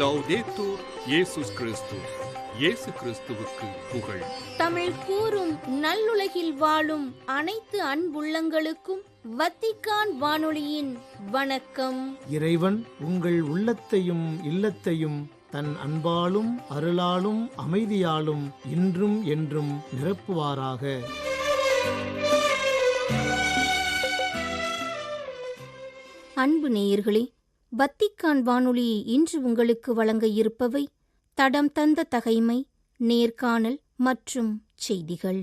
லௌதேத்தூர் இயேசுஸ் கிறிஸ்து. இயேசு கிறிஸ்துவுக்கு புகழ். தமிழ் கூறும் நல்லுலகில் வாழும் அனைத்து அன்புள்ளங்களுக்கும் வத்திக்கான் வானொலியின் வணக்கம். இறைவன் உங்கள் உள்ளத்தையும் இல்லத்தையும் தன் அன்பாலும் அருளாலும் அமைதியாலும் இன்றும் என்றும் நிரப்புவாராக. அன்பு நேயர்களே, வத்திக்கான் வானொலி இன்று உங்களுக்கு வழங்க இருப்பவை தடம் தந்த தகைமை, நேர்காணல் மற்றும் செய்திகள்.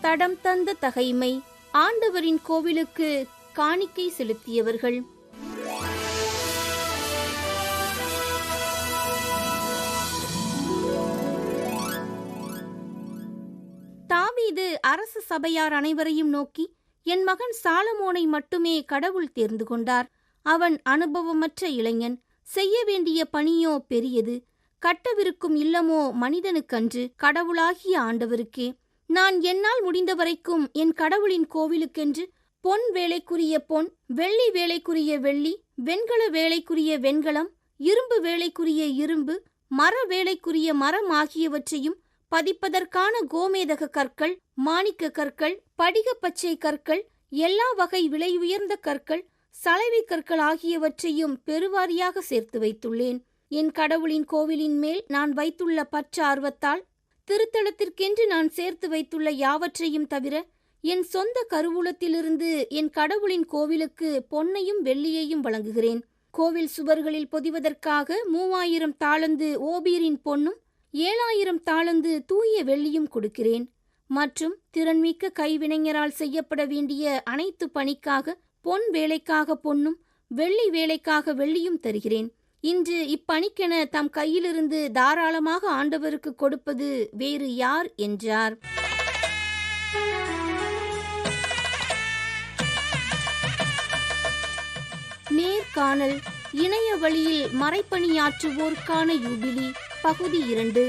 தடம் தந்த தகைமை. ஆண்டவரின் கோவிலுக்கு காணிக்கை செலுத்தியவர்கள். தாவீது அரச சபையார் அனைவரையும் நோக்கி, என் மகன் சாலமோனை மட்டுமே கடவுள் தேர்ந்து கொண்டார். அவன் அனுபவமற்ற இளைஞன். செய்ய வேண்டிய பணியோ பெரியது. கட்டவிருக்கும் இல்லமோ மனிதனுக்கன்று, கடவுளாகிய ஆண்டவருக்கே. நான் என்னால் முடிந்தவரைக்கும் என் கடவுளின் கோவிலுக்கென்று பொன் வேலைக்குரிய பொன், வெள்ளி வேலைக்குரிய வெள்ளி, வெண்கல வேலைக்குரிய வெண்கலம், இரும்பு வேலைக்குரிய இரும்பு, மர வேலைக்குரிய மரம் ஆகியவற்றையும், பதிப்பதற்கான கோமேதக கற்கள், மாணிக்க கற்கள், படிக பச்சை கற்கள், எல்லா வகை விலை உயர்ந்த கற்கள், சலவை கற்கள் ஆகியவற்றையும் பெருவாரியாக சேர்த்து வைத்துள்ளேன். என் கடவுளின் கோவிலின் மேல் நான் வைத்துள்ள பற்ற ஆர்வத்தால் திருத்தலத்திற்கென்று நான் சேர்த்து வைத்துள்ள யாவற்றையும் தவிர, என் சொந்த கருவூலத்திலிருந்து என் கடவுளின் கோவிலுக்கு பொன்னையும் வெள்ளியையும் வழங்குகிறேன். கோவில் சுவர்களில் பொதிவதற்காக 3000 தாலந்து ஓபீரின் பொன்னும் 7000 தாலந்து தூய வெள்ளியும் கொடுக்கிறேன். மற்றும் திறன்மிக்க கைவினைஞரால் செய்யப்பட வேண்டிய அனைத்து பணிக்காக பொன் வேலைக்காக பொன்னும் வெள்ளி வேலைக்காக வெள்ளியும் தருகிறேன். இன்று இப்பணிக்கென தம் கையிலிருந்து தாராளமாக ஆண்டவருக்கு கொடுப்பது வேறு யார் என்றார். நேர்காணல். இணைய வழியில் மறைப்பணியாற்றுவோருக்கான யூபிலி பகுதி 2.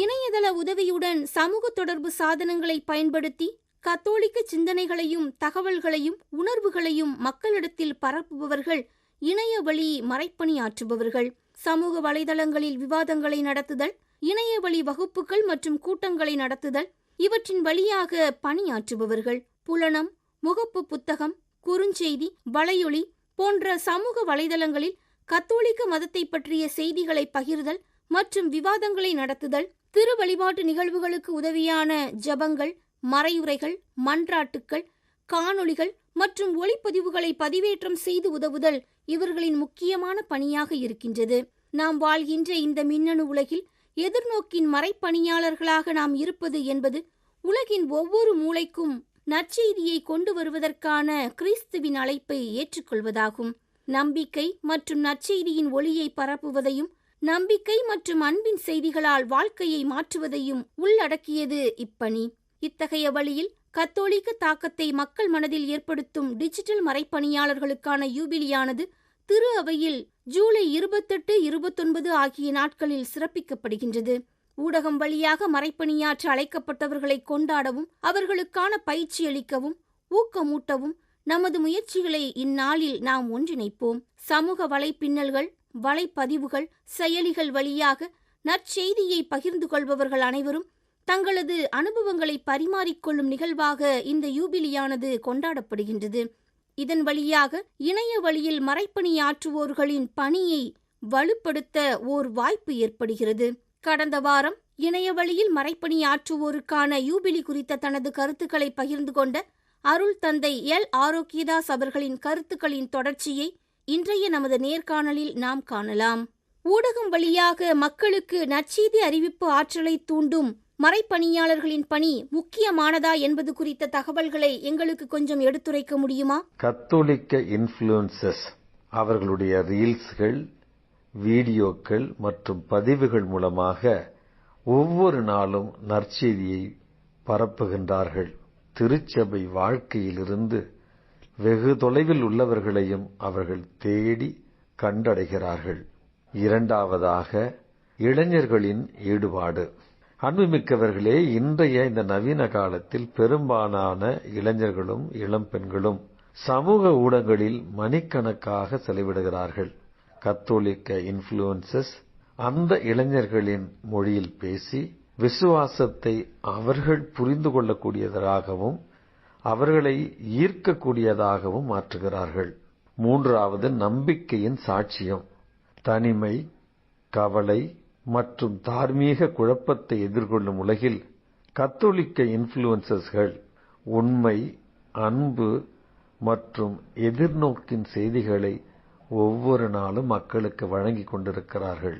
இணையதள உதவியுடன் சமூக தொடர்பு சாதனங்களை பயன்படுத்தி கத்தோலிக்க சிந்தனைகளையும் தகவல்களையும் உணர்வுகளையும் மக்களிடத்தில் பரப்புபவர்கள் இணைய வழி மறைப்பணியாற்றுபவர்கள். சமூக வலைதளங்களில் விவாதங்களை நடத்துதல், இணைய வழி வகுப்புகள் மற்றும் கூட்டங்களை நடத்துதல், இவற்றின் வழியாக பணியாற்றுபவர்கள். புலனம், முகப்பு புத்தகம், குறுஞ்செய்தி, வலையொலி போன்ற சமூக வலைதளங்களில் கத்தோலிக்க மதத்தை பற்றிய செய்திகளை பகிர்தல் மற்றும் விவாதங்களை நடத்துதல், திரு வழிபாட்டு நிகழ்வுகளுக்கு உதவியான ஜபங்கள், மறையுரைகள், மன்றாட்டுக்கள், காணொளிகள் மற்றும் ஒளிப்பதிவுகளை பதிவேற்றம் செய்து உதவுதல் இவர்களின் முக்கியமான பணியாக இருக்கின்றது. நாம் வாழ்கின்ற இந்த மின்னணு உலகில் எதிர்நோக்கின் மறைப்பணியாளர்களாக நாம் இருப்பது என்பது உலகின் ஒவ்வொரு மூலைக்கும் நற்செய்தியை கொண்டு வருவதற்கான கிறிஸ்துவின் அழைப்பை ஏற்றுக்கொள்வதாகும். நம்பிக்கை மற்றும் நற்செய்தியின் ஒளியை பரப்புவதையும், நம்பிக்கை மற்றும் அன்பின் செய்திகளால் வாழ்க்கையை மாற்றுவதையும் உள்ளடக்கியது இப்பணி. இத்தகைய வழியில் கத்தோலிக்க தாக்கத்தை மக்கள் மனதில் ஏற்படுத்தும் டிஜிட்டல் மறைப்பணியாளர்களுக்கான யூபிலியானது திரு அவையில் ஜூலை 28, 29 ஆகிய நாட்களில் சிறப்பிக்கப்படுகின்றது. ஊடகம் வழியாக மறைப்பணியாற்ற அழைக்கப்பட்டவர்களை கொண்டாடவும், அவர்களுக்கான பயிற்சி அளிக்கவும், ஊக்கமூட்டவும் நமது முயற்சிகளை இந்நாளில் நாம் ஒன்றிணைப்போம். சமூக வலைப்பின்னல்கள், வலைப்பதிவுகள், செயலிகள் வழியாக நற்செய்தியை பகிர்ந்து கொள்பவர்கள் அனைவரும் தங்களது அனுபவங்களை பரிமாறிக்கொள்ளும் நிகழ்வாக இந்த யூபிலியானது கொண்டாடப்படுகின்றது. இதன் வழியாக இணைய வழியில் மறைப்பணியாற்றுவோர்களின் பணியை வலுப்படுத்த ஓர் வாய்ப்பு ஏற்படுகிறது. கடந்த வாரம் இணைய வழியில் மறைப்பணியாற்றுவோருக்கான யூபிலி குறித்த தனது கருத்துக்களை பகிர்ந்து கொண்ட அருள் தந்தை எல் ஆரோக்கியதாஸ் அவர்களின் கருத்துக்களின் தொடர்ச்சியை இன்றைய நமது நேர்காணலில் நாம் காணலாம். ஊடகம் வழியாக மக்களுக்கு நற்செய்தி அறிவிப்பு ஆற்றலை தூண்டும் மறைப்பணியாளர்களின் பணி முக்கியமானதா என்பது குறித்த தகவல்களை எங்களுக்கு கொஞ்சம் எடுத்துரைக்க முடியுமா? கத்தோலிக்க இன்ஃப்ளூயன்சஸ் அவர்களுடைய ரீல்ஸ்கள், வீடியோக்கள் மற்றும் பதிவுகள் மூலமாக ஒவ்வொரு நாளும் நற்செய்தியை பரப்புகின்றார்கள். திருச்சபை வாழ்க்கையிலிருந்து வெகு தொலைவில் உள்ளவர்களையும் அவர்கள் தேடி கண்டடைகிறார்கள். இரண்டாவதாக, இளைஞர்களின் ஈடுபாடு. அன்புமிக்கவர்களே, இன்றைய இந்த நவீன காலத்தில் பெரும்பாலான இளைஞர்களும் இளம்பெண்களும் சமூக ஊடகங்களில் மணிக்கணக்காக செலவிடுகிறார்கள். கத்தோலிக்க இன்ஃப்ளூயன்சஸ் அந்த இளைஞர்களின் மொழியில் பேசி விசுவாசத்தை அவர்கள் புரிந்து கொள்ளக்கூடியதாகவும் அவர்களை ஈர்க்கக்கூடியதாகவும் மாற்றுகிறார்கள். மூன்றாவது, நம்பிக்கையின் சாட்சியம். தனிமை, கவலை மற்றும் தார்மீக குழப்பத்தை எதிர்கொள்ளும் உலகில் கத்தோலிக்க இன்ஃப்ளூயன்சஸ்கள் உண்மை, அன்பு மற்றும் எதிர்நோக்கின் செய்திகளை ஒவ்வொரு நாளும் மக்களுக்கு வழங்கிக் கொண்டிருக்கிறார்கள்.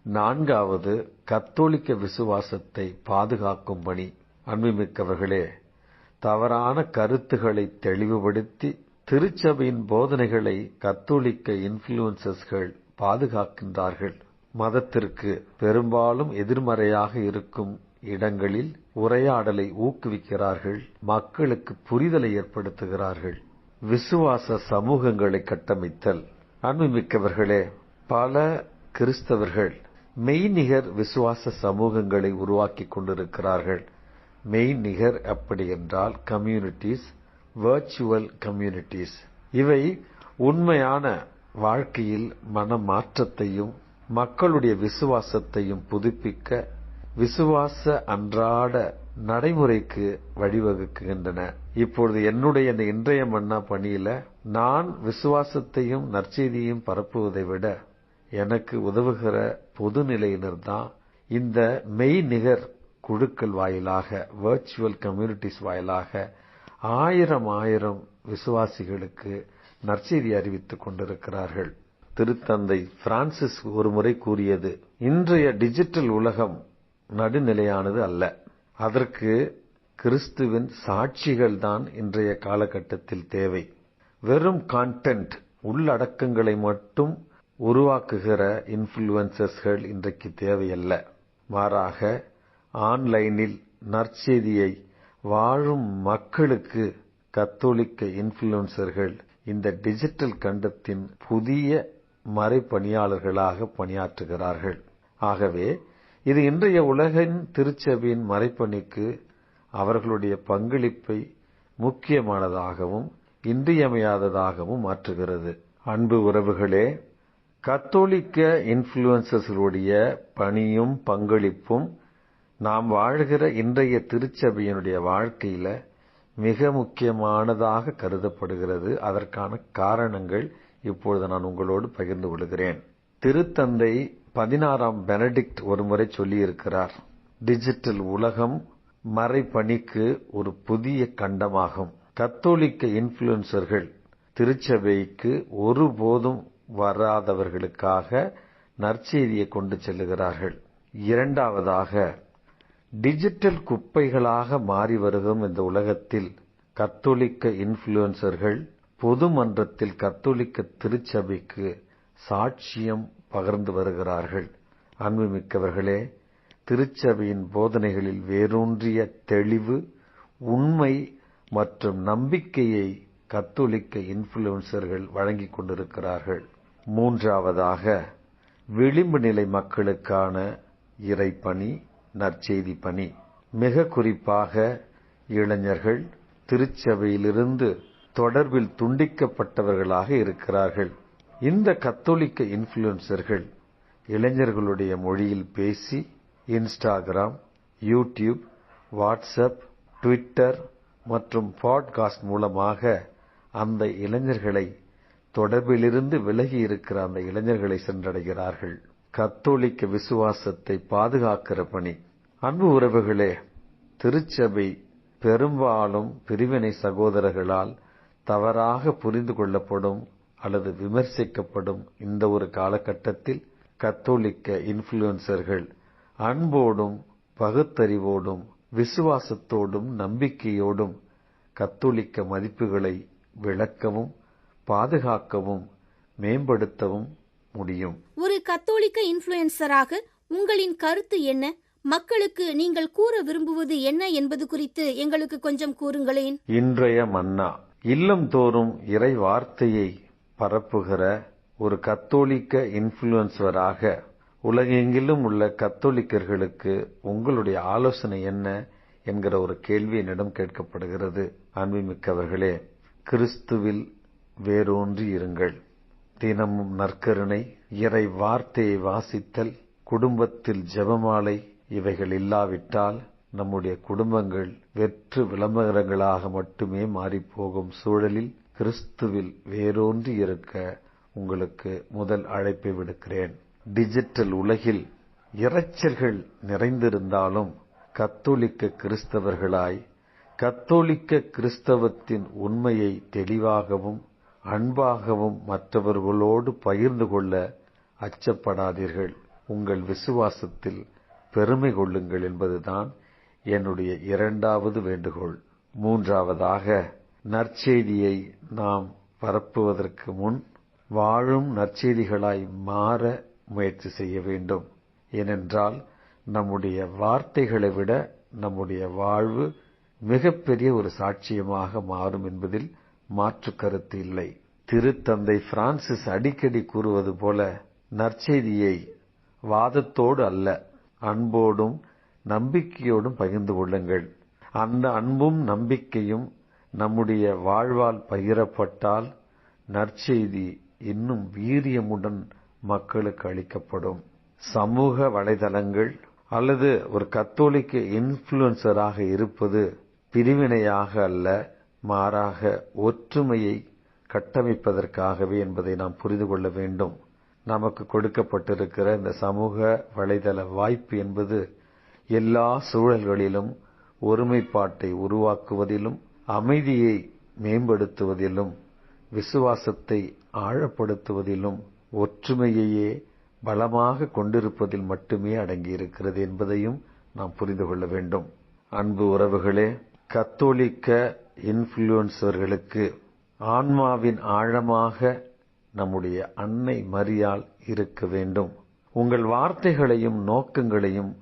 நான்காவது, கத்தோலிக்க விசுவாசத்தை பாதுகாக்கும் பணி. அன்புமிக்கவர்களே, தவறான கருத்துக்களை தெளிவுபடுத்தி திருச்சபையின் போதனைகளை கத்தோலிக்க இன்ஃப்ளூயன்சஸ்கள் பாதுகாக்கின்றார்கள். மதத்திற்கு பெரும்பாலும் எதிர்மறையாக இருக்கும் இடங்களில் உரையாடலை ஊக்குவிக்கிறார்கள், மக்களுக்கு புரிதலை ஏற்படுத்துகிறார்கள். விசுவாச சமூகங்களை கட்டமைத்தல். அன்புமிக்கவர்களே, பல கிறிஸ்தவர்கள் மெய்நிகர் விசுவாச சமூகங்களை உருவாக்கிக் கொண்டிருக்கிறார்கள். மெய்நிகர் அப்படி என்றால் கம்யூனிட்டிஸ், வர்ச்சுவல் கம்யூனிட்டிஸ். இவை உண்மையான வாழ்க்கையில் மனமாற்றத்தையும் மக்களுடைய விசுவாசத்தையும் புதுப்பிக்க விசுவாச அன்றாட நடைமுறைக்கு வழிவகுக்கின்றன. இப்பொழுது என்னுடைய இந்த இன்றைய மன்னா பணியில நான் விசுவாசத்தையும் நற்செய்தியையும் பரப்புவதை விட எனக்கு உதவுகிற பொதுநிலையினர் தான் இந்த மெய்நிகர் குழுக்கள் வாயிலாக, வர்ச்சுவல் கம்யூனிட்டிஸ் வாயிலாக ஆயிரம் விசுவாசிகளுக்கு நற்செய்தி அறிவித்துக் கொண்டிருக்கிறார்கள். திருத்தந்தை பிரான்சிஸ் ஒருமுறை கூறியது, இன்றைய டிஜிட்டல் உலகம் நடுநிலையானது அல்ல, அதற்கு கிறிஸ்துவின் சாட்சிகள் தான் இன்றைய காலகட்டத்தில் தேவை. வெறும் கான்டென்ட், உள்ளடக்கங்களை மட்டும் உருவாக்குகிற இன்ஃப்ளூயன்சஸ்கள் இன்றைக்கு தேவையல்ல. மாறாக ஆன்லைனில் நற்செய்தியை வாழும் மக்களுக்கு கத்தோலிக்க இன்ஃப்ளூயன்சர்கள் இந்த டிஜிட்டல் கண்டத்தின் புதிய மறைப்பணியாளர்களாக பணியாற்றுகிறார்கள். ஆகவே இது இன்றைய உலகின் திருச்சபையின் மறைப்பணிக்கு அவர்களுடைய பங்களிப்பை முக்கியமானதாகவும் இன்றியமையாததாகவும் மாற்றுகிறது. அன்பு உறவுகளே, கத்தோலிக்க இன்ஃப்ளூயன்சர்களுடைய பணியும் பங்களிப்பும் நாம் வாழ்கிற இன்றைய திருச்சபையினுடைய வாழ்க்கையில மிக முக்கியமானதாக கருதப்படுகிறது. அதற்கான காரணங்கள் இப்பொழுது நான் உங்களோடு பகிர்ந்து கொள்கிறேன். திருத்தந்தை 16ஆம் பெனடிக்ட் ஒருமுறை சொல்லியிருக்கிறார், டிஜிட்டல் உலகம் மறைப்பணிக்கு ஒரு புதிய கண்டமாகும். கத்தோலிக்க இன்ஃப்ளூயன்சர்கள் திருச்சபைக்கு ஒருபோதும் வராதவர்களுக்காக நற்செய்தியை கொண்டு செல்லுகிறார்கள். இரண்டாவதாக, டிஜிட்டல் குப்பைகளாக மாறி வருகும் இந்த உலகத்தில் கத்தோலிக்க இன்ஃப்ளூயன்சர்கள் பொது மன்றத்தில் கத்தோலிக்க திருச்சபைக்கு சாட்சியம் பகிர்ந்து வருகிறார்கள். அன்புமிக்கவர்களே, திருச்சபையின் போதனைகளில் வேரூன்றிய தெளிவு, உண்மை மற்றும் நம்பிக்கையை கத்தோலிக்க இன்ஃப்ளூயன்சர்கள் வழங்கிக் கொண்டிருக்கிறார்கள். மூன்றாவதாக, விளிம்பு நிலை மக்களுக்கான இறைப்பணி, நற்செய்தி பணி. மிக குறிப்பாக இளைஞர்கள் திருச்சபையிலிருந்து தொடர்பில் துண்டிக்கப்பட்டவர்களாக இருக்கிறார்கள். இந்த கத்தோலிக்க இன்ஃப்ளூயன்சர்கள் இளைஞர்களுடைய மொழியில் பேசி இன்ஸ்டாகிராம், யூடியூப், வாட்ஸ்அப், ட்விட்டர் மற்றும் பாட்காஸ்ட் மூலமாக அந்த இளைஞர்களை, தொடர்பிலிருந்து விலகி இருக்கிற அந்த இளைஞர்களை சென்றடைகிறார்கள். கத்தோலிக்க விசுவாசத்தை பாதுகாக்கிற பணி. அன்பு உறவுகளே, திருச்சபை பெரும்பாலும் பிரிவினை சகோதரர்களால் தவறாக புரிந்து கொள்ளப்படும் அல்லது விமர்சிக்கப்படும் இந்த ஒரு காலகட்டத்தில் கத்தோலிக்க இன்ஃப்ளூயன்சர்கள் அன்போடும் பகுத்தறிவோடும் விசுவாசத்தோடும் நம்பிக்கையோடும் கத்தோலிக்க மதிப்புகளை விளக்கவும் பாதுகாக்கவும் மேம்படுத்தவும் முடியும். ஒரு கத்தோலிக்க இன்ஃப்ளூயன்சராக உங்களின் கருத்து என்ன? மக்களுக்கு நீங்கள் கூற விரும்புவது என்ன என்பது குறித்து எங்களுக்கு கொஞ்சம் கூறுங்களேன். இன்றைய மன்னா இல்லம் தோறும் இறை வார்த்தையை பரப்புகிற ஒரு கத்தோலிக்க இன்ஃப்ளூயன்சராக உலகெங்கிலும் உள்ள கத்தோலிக்கர்களுக்கு உங்களுடைய ஆலோசனை என்ன என்கிற ஒரு கேள்வி என்னிடம் கேட்கப்படுகிறது. அன்புமிக்கவர்களே, கிறிஸ்துவில் வேரூன்றி இருங்கள். தினமும் நற்கருணை, இறை வார்த்தையை வாசித்தல், குடும்பத்தில் ஜெபமாலை இவைகள் இல்லாவிட்டால் நம்முடைய குடும்பங்கள் வெற்று விளம்பரங்களாக மட்டுமே மாறிப்போகும் சூழலில் கிறிஸ்துவில் வேரூன்றி இருக்க உங்களுக்கு முதல் அழைப்பை விடுக்கிறேன். டிஜிட்டல் உலகில் இரைச்சல்கள் நிறைந்திருந்தாலும் கத்தோலிக்க கிறிஸ்தவர்களாய் கத்தோலிக்க கிறிஸ்தவத்தின் உண்மையை தெளிவாகவும் அன்பாகவும் மற்றவர்களோடு பகிர்ந்து கொள்ள அச்சப்படாதீர்கள். உங்கள் விசுவாசத்தில் பெருமை கொள்ளுங்கள் என்பதுதான் என்னுடைய இரண்டாவது வேண்டுகோள். மூன்றாவதாக, நற்செய்தியை நாம் பரப்புவதற்கு முன் வாழும் நற்செய்திகளாய் மாற முயற்சி செய்ய வேண்டும். ஏனென்றால் நம்முடைய வார்த்தைகளை விட நம்முடைய வாழ்வு மிகப்பெரிய ஒரு சாட்சியமாக மாறும் என்பதில் மாற்று கருத்து இல்லை. திருத்தந்தை பிரான்சிஸ் அடிக்கடி கூறுவது போல, நற்செய்தியை வாதத்தோடு அல்ல, அன்போடும் நம்பிக்கையோடும் பகிர்ந்து கொள்ளுங்கள். அந்த அன்பும் நம்பிக்கையும் நம்முடைய வாழ்வால் பகிரப்பட்டால் நற்செய்தி இன்னும் வீரியமுடன் மக்களுக்கு அளிக்கப்படும். சமூக வலைதளங்கள் அல்லது ஒரு கத்தோலிக்க இன்ஃப்ளூயன்சராக இருப்பது பிரிவினையாக அல்ல, மாறாக ஒற்றுமையை கட்டமைப்பதற்காகவே என்பதை நாம் புரிந்து கொள்ள வேண்டும். நமக்கு கொடுக்கப்பட்டிருக்கிற இந்த சமூக வலைதள வாய்ப்பு என்பது எல்லா சூழல்களிலும் ஒருமைப்பாட்டை உருவாக்குவதிலும், அமைதியை மேம்படுத்துவதிலும், விசுவாசத்தை ஆழப்படுத்துவதிலும், ஒற்றுமையையே பலமாக கொண்டிருப்பதில் மட்டுமே அடங்கியிருக்கிறது என்பதையும் நாம் புரிந்து கொள்ள வேண்டும். அன்பு உறவுகளே, கத்தோலிக்க இன்ஃப்ளூயன்சர்களுக்கு ஆன்மாவின் ஆழமாக நம்முடைய அன்னை மரியாள் இருக்க வேண்டும். உங்கள் வார்த்தைகளையும் நோக்கங்களையும்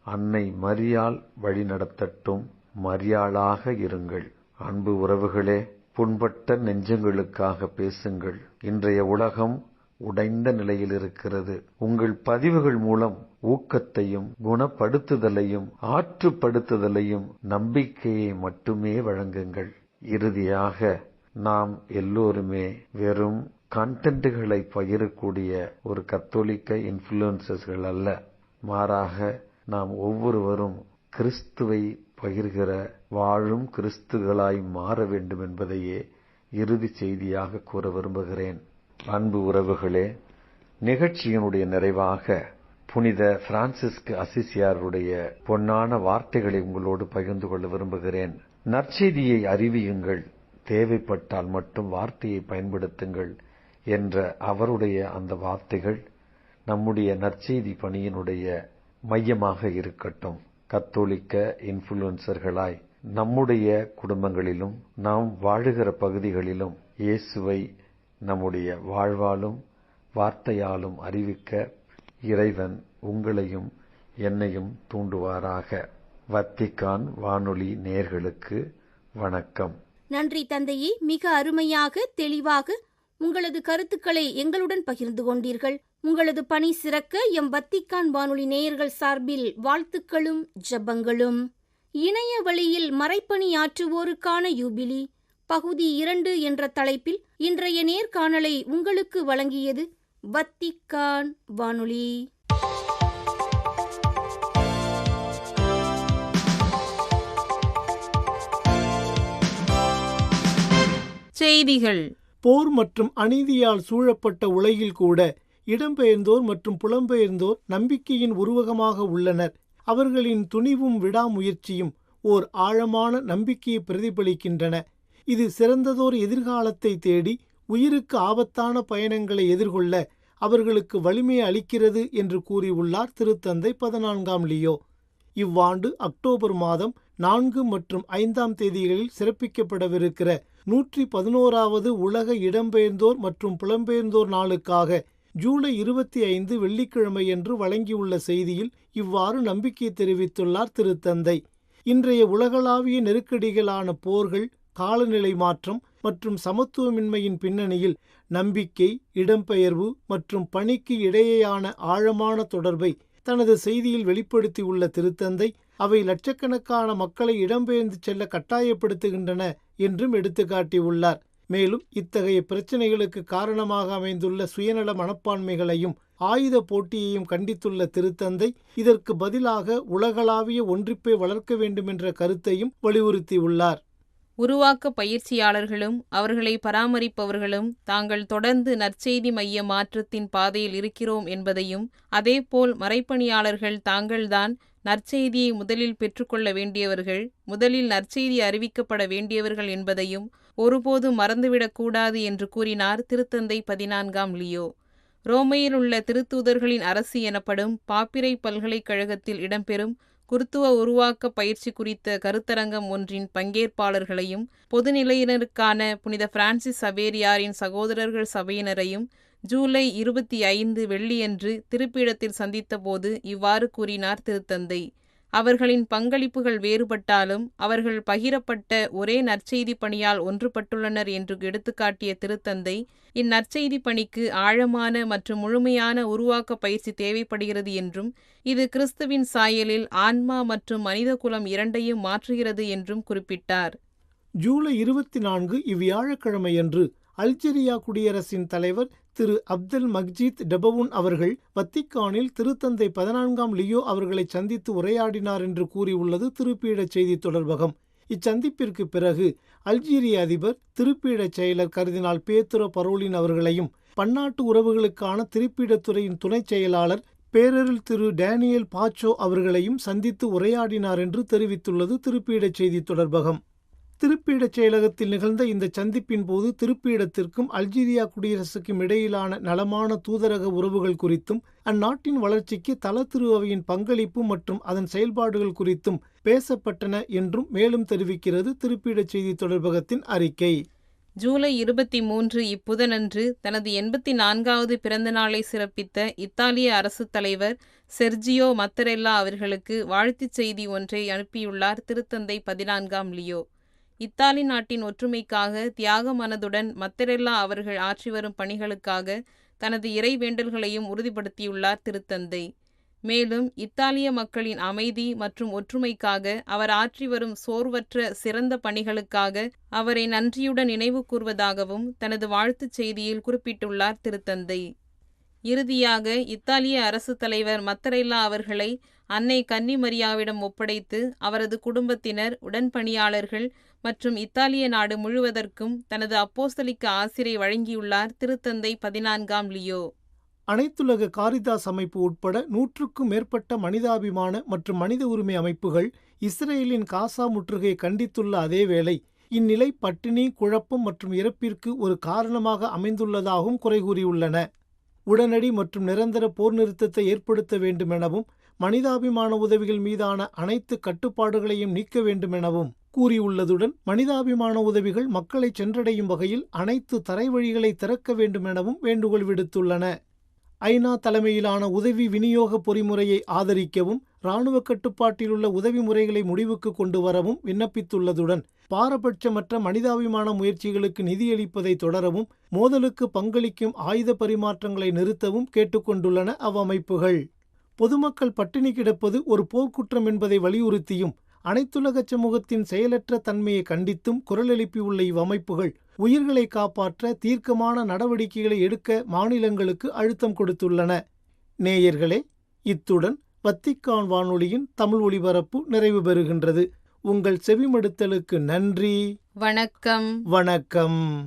அன்னை மரியாள் வழிநடத்தட்டும். மரியாளாக இருங்கள். அன்பு உறவுகளே, புண்பட்ட நெஞ்சங்களுக்காக பேசுங்கள். இன்றைய உலகம் உடைந்த நிலையில் இருக்கிறது. உங்கள் பதிவுகள் மூலம் ஊக்கத்தையும் குணப்படுத்துதலையும் ஆற்றுப்படுத்துதலையும் நம்பிக்கையை மட்டுமே வழங்குங்கள். இறுதியாக, நாம் எல்லோருமே வெறும் கண்டென்ட்களை பகிரக்கூடிய ஒரு கத்தோலிக்க இன்ஃப்ளூயன்சர்கள் அல்ல, மாறாக நாம் ஒவ்வொருவரும் கிறிஸ்துவை பகிர்கிற வாழும் கிறிஸ்துகளாய் மாற வேண்டும் என்பதையே இறுதி செய்தியாக கூற விரும்புகிறேன். அன்பு உறவுகளே, நிகழ்ச்சியினுடைய நிறைவாக புனித பிரான்சிஸ்கு அசிசியாருடைய பொன்னான வார்த்தைகளை உங்களோடு பகிர்ந்து கொள்ள விரும்புகிறேன். நற்செய்தியை அறிவியுங்கள், தேவைப்பட்டால் மட்டும் வார்த்தையை பயன்படுத்துங்கள் என்ற அவருடைய அந்த வார்த்தைகள் நம்முடைய நற்செய்தி பணியினுடைய மையமாக இருக்கட்டும். கத்தோலிக்க இன்ஃப்ளூயன்சர்களாய் நம்முடைய குடும்பங்களிலும் நாம் வாழுகிற பகுதிகளிலும் இயேசுவை நம்முடைய வாழ்வாலும் வார்த்தையாலும் அறிவிக்க இறைவன் உங்களையும் என்னையும் தூண்டுவாராக. வத்திக்கான் வானொலி நேயர்களுக்கு வணக்கம். நன்றி தந்தையே, மிக அருமையாக தெளிவாக உங்களது கருத்துக்களை எங்களுடன் பகிர்ந்து கொண்டீர்கள். உங்களது பணி சிறக்க எம் வத்திக்கான் வானொலி நேயர்கள் சார்பில் வாழ்த்துக்களும் ஜெபங்களும். இணைய வழியில் மறைப்பணி ஆற்றுவோருக்கான யூபிலி பகுதி 2 என்ற தலைப்பில் இன்றைய நேர்காணலை உங்களுக்கு வழங்கியது வத்திக்கான் வானொலி. செய்திகள். போர் மற்றும் அநீதியால் சூழப்பட்ட உலகில் கூட இடம்பெயர்ந்தோர் மற்றும் புலம்பெயர்ந்தோர் நம்பிக்கையின் உருவகமாக உள்ளனர். அவர்களின் துணிவும் விடாமுயற்சியும் ஓர் ஆழமான நம்பிக்கையை பிரதிபலிக்கின்றன. இது சிறந்ததோர் எதிர்காலத்தை தேடி உயிருக்கு ஆபத்தான பயணங்களை எதிர்கொள்ள அவர்களுக்கு வலிமை அளிக்கிறது என்று கூறியுள்ளார் திருத்தந்தை 14ஆம் லியோ. இவ்வாண்டு அக்டோபர் மாதம் 4 மற்றும் 5ஆம் தேதிகளில் சிறப்பிக்கப்படவிருக்கிற 111வது உலக இடம்பெயர்ந்தோர் மற்றும் புலம்பெயர்ந்தோர் நாளுக்காக ஜூலை 25 வெள்ளிக்கிழமையன்று வழங்கியுள்ள செய்தியில் இவ்வாறு நம்பிக்கை தெரிவித்துள்ளார் திருத்தந்தை. இன்றைய உலகளாவிய நெருக்கடிகளான போர்கள், காலநிலை மாற்றம் மற்றும் சமத்துவமின்மையின் பின்னணியில் நம்பிக்கை, இடம்பெயர்வு மற்றும் பணிக்கு இடையேயான ஆழமான தொடர்பை தனது செய்தியில் வெளிப்படுத்தியுள்ள திருத்தந்தை, அவை லட்சக்கணக்கான மக்களை இடம்பெயர்ந்து செல்ல கட்டாயப்படுத்துகின்றன என்றும் எடுத்துக்காட்டியுள்ளார். மேலும் இத்தகைய பிரச்சினைகளுக்கு காரணமாக அமைந்துள்ள சுயநல மனப்பான்மைகளையும் ஆயுத போட்டியையும் கண்டித்துள்ள திருத்தந்தை, இதற்கு பதிலாக உலகளாவிய ஒன்றிப்பை வளர்க்க வேண்டுமென்ற கருத்தையும் வலியுறுத்தியுள்ளார். உருவாக்க பயிற்சியாளர்களும் அவர்களை பராமரிப்பவர்களும் தாங்கள் தொடர்ந்து நற்செய்தி மைய மாற்றத்தின் பாதையில் இருக்கிறோம் என்பதையும், அதேபோல் மறைப்பணியாளர்கள் தாங்கள்தான் நற்செய்தியை முதலில் பெற்றுக்கொள்ள வேண்டியவர்கள், முதலில் நற்செய்தி அறிவிக்கப்பட வேண்டியவர்கள் என்பதையும் ஒருபோதும் மறந்துவிடக்கூடாது என்று கூறினார் திருத்தந்தை 14ஆம் லியோ. ரோமையில் உள்ள திருத்தூதர்களின் அரசு எனப்படும் பாப்பிரை பல்கலைக்கழகத்தில் இடம்பெறும் குருத்துவ உருவாக்க பயிற்சி குறித்த கருத்தரங்கம் ஒன்றின் பங்கேற்பாளர்களையும், பொதுநிலையினருக்கான புனித பிரான்சிஸ் சவேரியாரின் சகோதரர்கள் சபையினரையும் ஜூலை 25 வெள்ளியன்று திருப்பீடத்தில் சந்தித்தபோது இவ்வாறு கூறினார் திருத்தந்தை. அவர்களின் பங்களிப்புகள் வேறுபட்டாலும் அவர்கள் பகிரப்பட்ட ஒரே நற்செய்தி பணியால் ஒன்றுபட்டுள்ளனர் என்று எடுத்துக்காட்டிய திருத்தந்தை, இந்நற்செய்தி பணிக்கு ஆழமான மற்றும் முழுமையான உருவாக்க பயிற்சி தேவைப்படுகிறது என்றும், இது கிறிஸ்துவின் சாயலில் ஆன்மா மற்றும் மனித குலம் இரண்டையும் மாற்றுகிறது என்றும் குறிப்பிட்டார். ஜூலை 24 இவ்வியாழக்கிழமையன்று அல்ஜீரியா குடியரசின் தலைவர் திரு அப்தெல் மஜீத் டெபவுன் அவர்கள் வத்திக்கானில் திருத்தந்தை 14ஆம் லியோ அவர்களை சந்தித்து உரையாடினார் என்று கூறியுள்ளது திருப்பீட செய்தி தொடர்பகம். இச்சந்திப்பிற்கு பிறகு அல்ஜீரிய அதிபர், திருப்பீட செயலர் கர்தினால் பேதுரோ பரோலின் அவர்களையும், பன்னாட்டு உறவுகளுக்கான திருப்பீடத்துறையின் துணைச் செயலாளர் பேரருள் திரு டேனியல் பாச்சோ அவர்களையும் சந்தித்து உரையாடினார் என்று தெரிவித்துள்ளது திருப்பீட செய்தி தொடர்பகம். திருப்பீடச் செயலகத்தில் நிகழ்ந்த இந்த சந்திப்பின் போது திருப்பீடத்திற்கும் அல்ஜீரியா குடியரசுக்கும் இடையிலான நலமான தூதரக உறவுகள் குறித்தும், அந்நாட்டின் வளர்ச்சிக்கு தல திருஅவையின் பங்களிப்பு மற்றும் அதன் செயல்பாடுகள் குறித்தும் பேசப்பட்டன என்றும் மேலும் தெரிவிக்கிறது திருப்பீடச் செய்தி தொடர்பகத்தின் அறிக்கை. ஜூலை 23 இப்புதனன்று தனது 84வது பிறந்த நாளை சிறப்பித்த இத்தாலிய அரசு தலைவர் செர்ஜியோ மத்தரெல்லா அவர்களுக்கு வாழ்த்துச் செய்தி ஒன்றை அனுப்பியுள்ளார் திருத்தந்தை 14ஆம் லியோ. இத்தாலி நாட்டின் ஒற்றுமைக்காக தியாக மனதுடன் மத்தரெல்லா அவர்கள் ஆற்றி வரும் பணிகளுக்காக தனது இறை வேண்டல்களையும் உறுதிப்படுத்தியுள்ளார் திருத்தந்தை. மேலும் இத்தாலிய மக்களின் அமைதி மற்றும் ஒற்றுமைக்காக அவர் ஆற்றி வரும் சோர்வற்ற சிறந்த பணிகளுக்காக அவரை நன்றியுடன் நினைவு கூர்வதாகவும் தனது வாழ்த்துச் செய்தியில் குறிப்பிட்டுள்ளார் திருத்தந்தை. இறுதியாக இத்தாலிய அரசு தலைவர் மத்தரெல்லா அவர்களை அன்னை கன்னி மரியாவிடம் ஒப்படைத்து அவரது குடும்பத்தினர், உடன்பணியாளர்கள் மற்றும் இத்தாலிய நாடு முழுவதற்கும் தனது அப்போஸ்தலிக்க ஆசிரை வழங்கியுள்ளார் திருத்தந்தை 14ஆம் லியோ. அனைத்துலக காரிதாஸ் அமைப்பு உட்பட 100க்கும் மேற்பட்ட மனிதாபிமான மற்றும் மனித உரிமை அமைப்புகள் இஸ்ரேலின் காசா முற்றுகையை கண்டித்துள்ள அதேவேளை, இந்நிலை பட்டினி, குழப்பம் மற்றும் இறப்பிற்கு ஒரு காரணமாக அமைந்துள்ளதாகவும் குறை கூறியுள்ளன. உடனடி மற்றும் நிரந்தர போர் நிறுத்தத்தை ஏற்படுத்த வேண்டுமெனவும், மனிதாபிமான உதவிகள் மீதான அனைத்து கட்டுப்பாடுகளையும் நீக்க வேண்டுமெனவும் கூறியுள்ளதுடன், மனிதாபிமான உதவிகள் மக்களை சென்றடையும் வகையில் அனைத்து தரைவழிகளை திறக்க வேண்டுமெனவும் வேண்டுகோள் விடுத்துள்ளன. ஐநா தலைமையிலான உதவி விநியோக பொறிமுறையை ஆதரிக்கவும், இராணுவ கட்டுப்பாட்டிலுள்ள உதவி முறைகளை முடிவுக்கு கொண்டு வரவும் விண்ணப்பித்துள்ளதுடன், பாரபட்சமற்ற மனிதாபிமான முயற்சிகளுக்கு நிதியளிப்பதை தொடரவும், மோதலுக்கு பங்களிக்கும் ஆயுத பரிமாற்றங்களை நிறுத்தவும் கேட்டுக்கொண்டுள்ளன அவ்வமைப்புகள். பொதுமக்கள் பட்டினி கிடப்பது ஒரு போர்க்குற்றம் என்பதை வலியுறுத்தியும், அனைத்துலக சமூகத்தின் செயலற்ற தன்மையை கண்டித்தும் குரல் எழுப்பியுள்ள இவ்வமைப்புகள் உயிர்களை காப்பாற்ற தீர்க்கமான நடவடிக்கைகளை எடுக்க மாநிலங்களுக்கு அழுத்தம் கொடுத்துள்ளன. நேயர்களே, இத்துடன் வத்திக்கான் வானொலியின் தமிழ் ஒலிபரப்பு நிறைவு பெறுகின்றது. உங்கள் செவிமடுத்தலுக்கு நன்றி. வணக்கம். வணக்கம்.